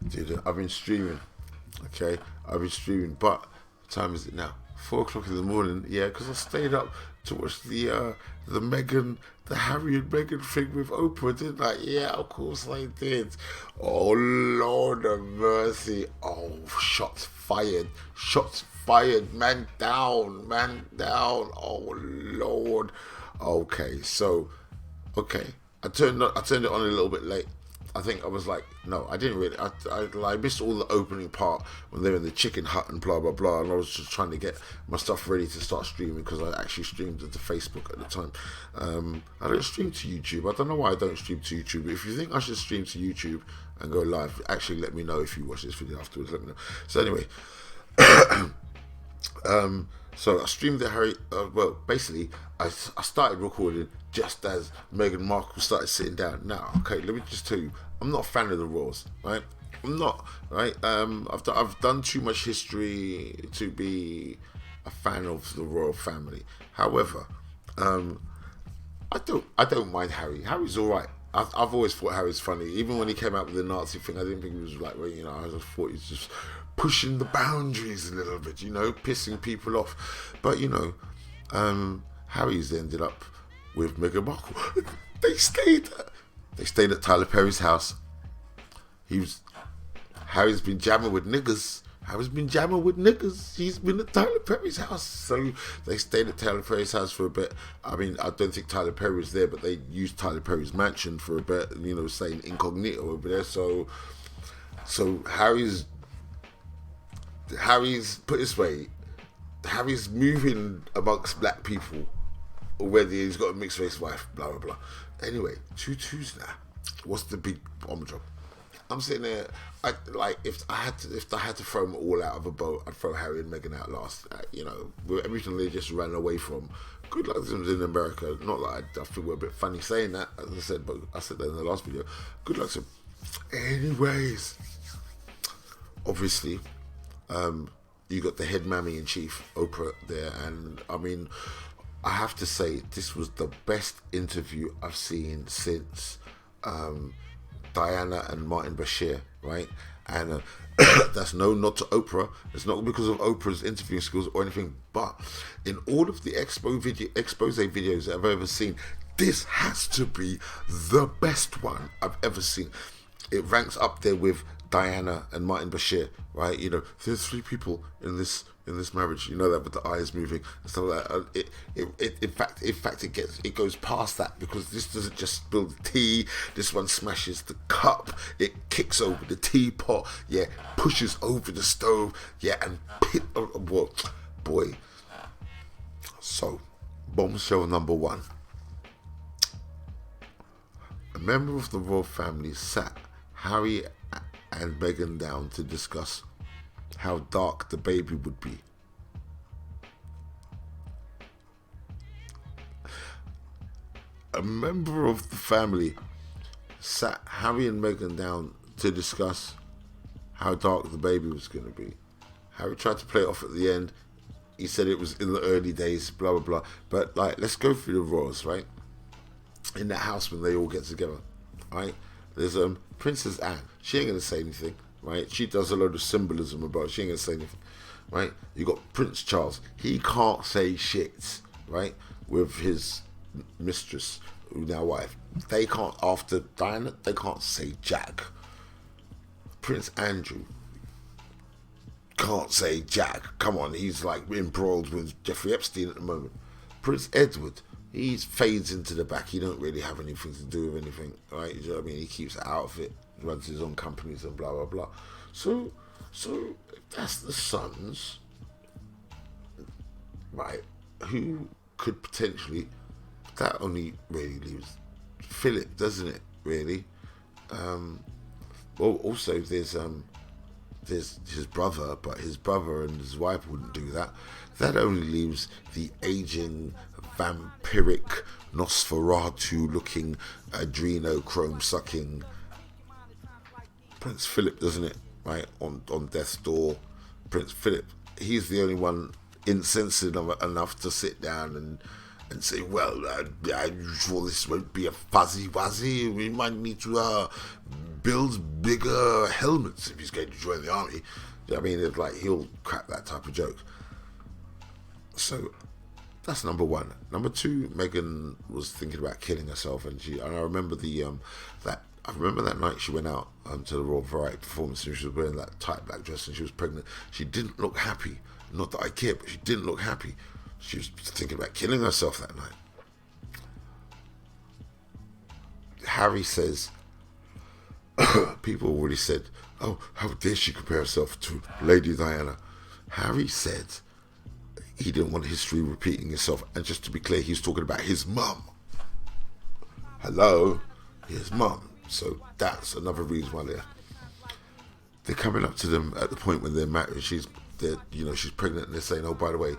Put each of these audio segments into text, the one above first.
Dude, I've been streaming. Okay, I've been streaming, but what time is it now? 4 o'clock in the morning. Yeah, because I stayed up to watch the Harry and Meghan thing with Oprah, didn't I? Yeah, of course I did. Oh Lord of mercy! Oh, shots fired! Shots fired! Man down! Man down! Oh Lord! Okay, so I turned it on a little bit late. I think I was like, no, I didn't really. I missed all the opening part when they were in the chicken hut and blah blah blah, and I was just trying to get my stuff ready to start streaming because I actually streamed to Facebook at the time. I don't stream to YouTube. I don't know why I don't stream to YouTube. If you think I should stream to YouTube and go live, actually let me know if you watch this video afterwards. Let me know. So anyway, so I streamed the Harry. Well, basically, I started recording just as Meghan Markle started sitting down. Now, okay, let me just tell you, I'm not a fan of the royals, right? I'm not, right? I've done too much history to be a fan of the royal family. However, I don't mind Harry. Harry's all right. I've always thought Harry's funny. Even when he came out with the Nazi thing, I didn't think he was like, well, you know, I just thought he's just pushing the boundaries a little bit, you know, pissing people off. But, you know, Harry's ended up with Meghan Markle. They stayed at Tyler Perry's house. Harry's been jamming with niggas. He's been at Tyler Perry's house. So they stayed at Tyler Perry's house for a bit. I mean, I don't think Tyler Perry was there, but they used Tyler Perry's mansion for a bit, you know, saying incognito over there. So Harry's put it this way, Harry's moving amongst black people already. He's got a mixed race wife, blah blah blah. Anyway, 2-2s now. What's the big bomb job? I'm sitting there. If I had to throw them all out of a boat, I'd throw Harry and Meghan out last. You know, with everything they just ran away from. Good luck to them in America. Not like I feel we're a bit funny saying that, as I said, but I said that in the last video. Good luck to them. Anyways, obviously, you got the head mammy in chief, Oprah, there, and I mean, I have to say this was the best interview I've seen since Diana and Martin Bashir, right? And that's no nod to Oprah. It's not because of Oprah's interviewing skills or anything, but in all of the expose videos that I've ever seen, this has to be the best one I've ever seen. It ranks up there with Diana and Martin Bashir, right? You know, there's 3 people in this marriage, you know, that with the eyes moving and stuff like that. In fact, it goes past that, because this doesn't just spill the tea. This one smashes the cup. It kicks over the teapot. Yeah, pushes over the stove. Yeah, and boy. So, bombshell number 1. A member of the royal family sat Harry and Meghan down to discuss how dark the baby would be. A member of the family sat Harry and Meghan down to discuss how dark the baby was going to be. Harry tried to play it off at the end. He said it was in the early days, blah, blah, blah. But, like, let's go through the royals, right? In that house when they all get together, right? There's Princess Anne. She ain't going to say anything, right? She does a load of symbolism about it. She ain't going to say anything, right? You got Prince Charles. He can't say shit, right? With his mistress, now wife. They can't, after Diana, they can't say jack. Prince Andrew can't say jack. Come on, he's like embroiled with Jeffrey Epstein at the moment. Prince Edward, he fades into the back. He don't really have anything to do with anything, right? You know what I mean? He keeps out of it, runs his own companies and blah, blah, blah. So that's the sons, right, who could potentially, that only really leaves Philip, doesn't it, really? Well, also there's his brother, but his brother and his wife wouldn't do that. That only leaves the aging, vampiric, Nosferatu-looking, adrenochrome-sucking Prince Philip, doesn't it? Right, on death's door. Prince Philip, he's the only one insensitive enough to sit down and say, well, I'm sure this won't be a fuzzy wuzzy. We might need to build bigger helmets if he's going to join the army. You know what I mean? It's like he'll crack that type of joke. So that's number one. Number two, Meghan was thinking about killing herself, and I remember that night she went out to the Royal Variety performance, and she was wearing that tight black dress, and she was pregnant. She didn't look happy. Not that I care, but she didn't look happy. She was thinking about killing herself that night. Harry says, people already said, oh, how dare she compare herself to Lady Diana. Harry said he didn't want history repeating itself. And just to be clear, he's talking about his mum. Hello? His mum. So that's another reason why they're coming up to them at the point when they're married. She's pregnant, and they're saying, oh, by the way,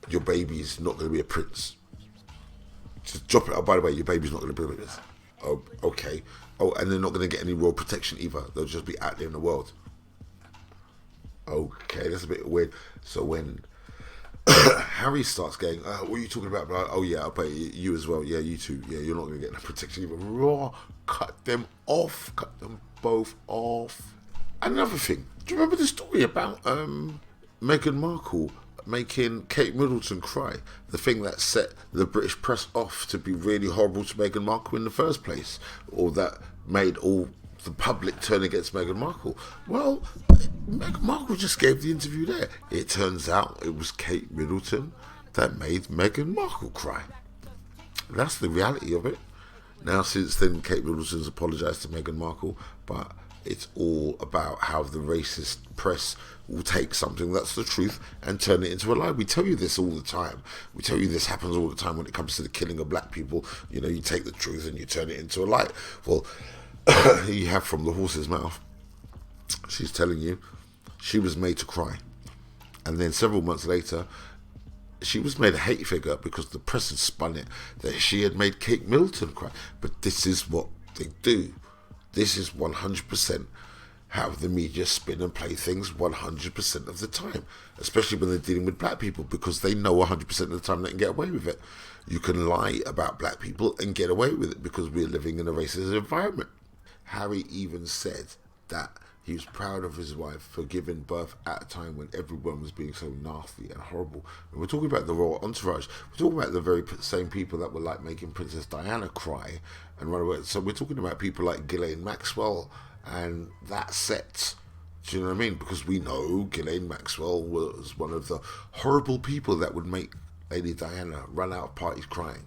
your baby's not going to be a prince. Just drop it. Oh, by the way, your baby's not going to be a prince. Oh, okay. Oh, and they're not going to get any royal protection either. They'll just be out there in the world. Okay, that's a bit weird. So when Harry starts going, what are you talking about? Oh, yeah, I'll pay you as well. Yeah, you too. Yeah, you're not going to get no protection either. Raw, cut them off. Cut them both off. Another thing. Do you remember the story about Meghan Markle making Kate Middleton cry? The thing that set the British press off to be really horrible to Meghan Markle in the first place, or that made all the public turn against Meghan Markle. Well, Meghan Markle just gave the interview there. It turns out it was Kate Middleton that made Meghan Markle cry. That's the reality of it. Now, since then, Kate Middleton's apologised to Meghan Markle, but it's all about how the racist press will take something that's the truth and turn it into a lie. We tell you this all the time. We tell you this happens all the time when it comes to the killing of black people. You know, you take the truth and you turn it into a lie. Well, you have from the horse's mouth. She's telling you she was made to cry. And then several months later, she was made a hate figure because the press had spun it that she had made Kate Middleton cry. But this is what they do. This is 100% how the media spin and play things 100% of the time, especially when they're dealing with black people, because they know 100% of the time they can get away with it. You can lie about black people and get away with it because we're living in a racist environment. Harry even said that he was proud of his wife for giving birth at a time when everyone was being so nasty and horrible. And we're talking about the royal entourage. We're talking about the very same people that were like making Princess Diana cry and run away. So we're talking about people like Ghislaine Maxwell and that set. Do you know what I mean? Because we know Ghislaine Maxwell was one of the horrible people that would make Lady Diana run out of parties crying.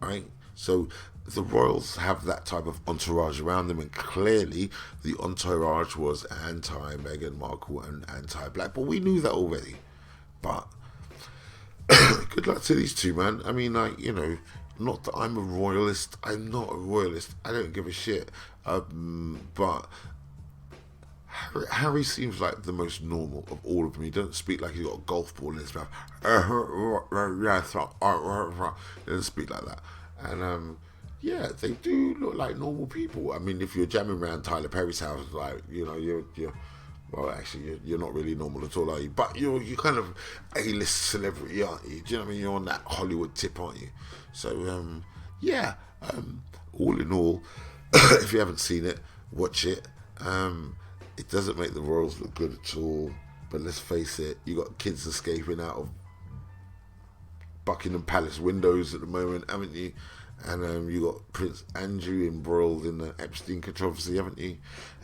Right? So the royals have that type of entourage around them, and clearly the entourage was anti-Meghan Markle and anti-black, but we knew that already. But good luck to these two, man. I mean, like, you know, not that I'm a royalist. I'm not a royalist. I don't give a shit. But Harry seems like the most normal of all of them. He doesn't speak like he's got a golf ball in his mouth. He doesn't speak like that. And yeah, they do look like normal people. I mean, if you're jamming around Tyler Perry's house, like, you know, you're well, actually, you're not really normal at all, are you? But you're kind of A-list celebrity, aren't you? Do you know what I mean? You're on that Hollywood tip, aren't you? So, yeah, all in all, if you haven't seen it, watch it. It doesn't make the royals look good at all. But let's face it, you got kids escaping out of Buckingham Palace windows at the moment, haven't you? And you got Prince Andrew embroiled in the Epstein controversy, haven't you?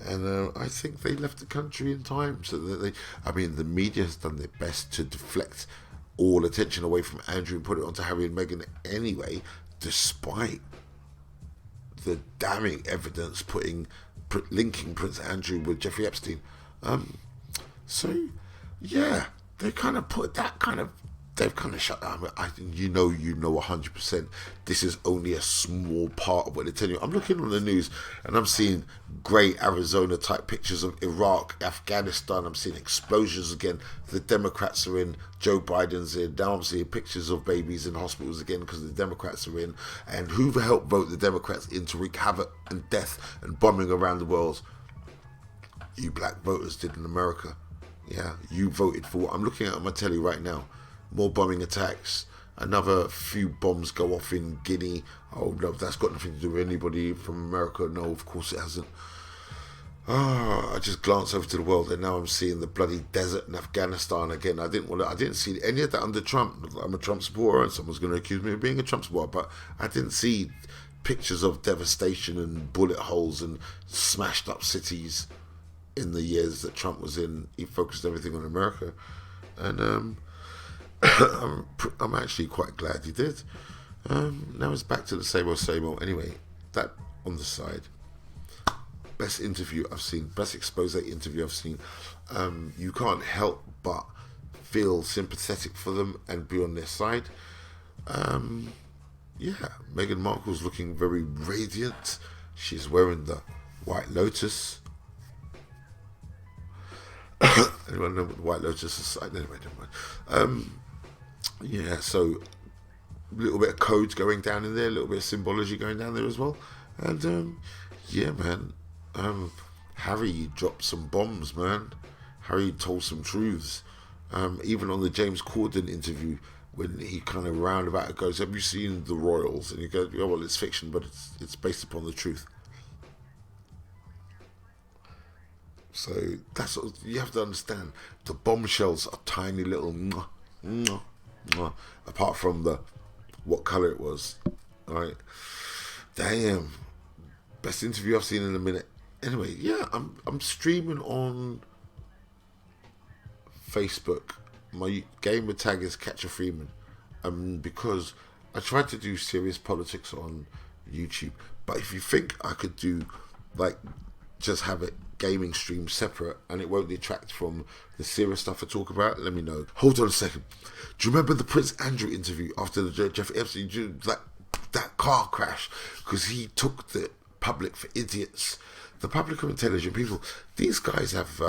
And I think they left the country in time so that the media has done their best to deflect all attention away from Andrew and put it onto Harry and Meghan anyway, despite the damning evidence linking Prince Andrew with Jeffrey Epstein. So, yeah, they kind of put that kind of they've kind of shut down. You know 100% this is only a small part of what they're telling you. I'm looking on the news and I'm seeing grey Arizona type pictures of Iraq, Afghanistan. I'm seeing explosions again. The Democrats are in, Joe Biden's in. Now I'm seeing pictures of babies in hospitals again because the Democrats are in. And who helped vote the Democrats in to wreak havoc and death and bombing around the world? You black voters did in America. Yeah, you voted for what I'm looking at on my telly right now. More bombing attacks, another few bombs go off in Guinea. Oh no, that's got nothing to do with anybody from America. No, of course it hasn't. I just glanced over to the world, and now I'm seeing the bloody desert in Afghanistan again. I didn't see any of that under Trump. I'm a Trump supporter, and someone's going to accuse me of being a Trump supporter, but I didn't see pictures of devastation and bullet holes and smashed up cities in the years that Trump was in. He focused everything on America, and I'm actually quite glad he did. Now it's back to the same old, same old. Anyway, that on the side. Best interview I've seen, best expose interview I've seen. You can't help but feel sympathetic for them and be on their side. Yeah, Meghan Markle's looking very radiant. She's wearing the White Lotus. Anyone know what the White Lotus is? Anyway, never mind. Yeah, so a little bit of codes going down in there, a little bit of symbology going down there as well. And yeah, man. Harry dropped some bombs, man. Harry told some truths. Even on the James Corden interview, when he kind of roundabout goes, "Have you seen The Royals?" And he goes, "Yeah, well, it's fiction, but it's based upon the truth." So that's what you have to understand. The Bombshells are tiny little mwah, mwah, mwah, apart from what colour it was. All right, damn, best interview I've seen in a minute. Anyway, yeah, I'm streaming on Facebook. My gamer tag is Catcher Freeman, because I tried to do serious politics on YouTube. But if you think I could do like just have it gaming stream separate and it won't detract from the serious stuff I talk about, let me know. Hold on a second. Do you remember the Prince Andrew interview after the Jeff Epstein, that car crash? Because he took the public for idiots. The public are intelligent people. These guys have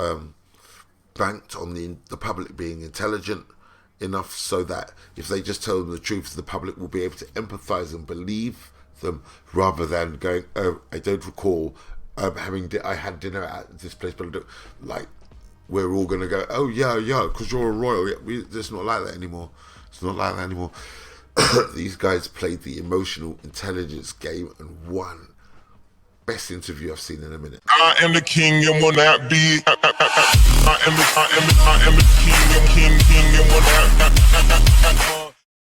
banked on the public being intelligent enough so that if they just tell them the truth, the public will be able to empathise and believe them, rather than going, "Oh, I don't recall I had dinner at this place," but like we're all gonna go, "Oh yeah, because you're a royal." Yeah, it's not like that anymore. It's not like that anymore. These guys played the emotional intelligence game and won. Best interview I've seen in a minute. I am the king and will not be. I am the king and will not.